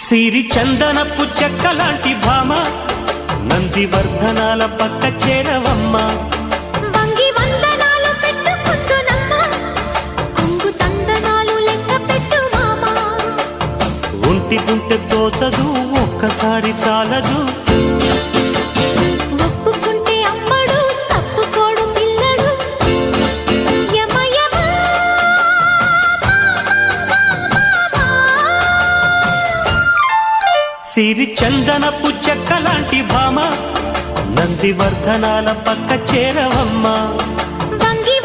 సిరి చందనపు చెక్కలాంటి భామ నందివర్ధనాల పక్క చేరవమ్మ. వంగి వందనాలు పెట్టుకుందునమ్మ కొంగు తందనాలు లెక్క పెట్టు మామ. ఒంటి గుంటె తోచదు ఒక్కసారి చాలదు ఒప్పుకుంటే అమ్మడు తప్పుకోడు పిల్లడు యమ యమ సిరి చందనపు చెక్కలాంటి భామ నందివర్ధనాల పక్క చేరవమ్మ. వంగి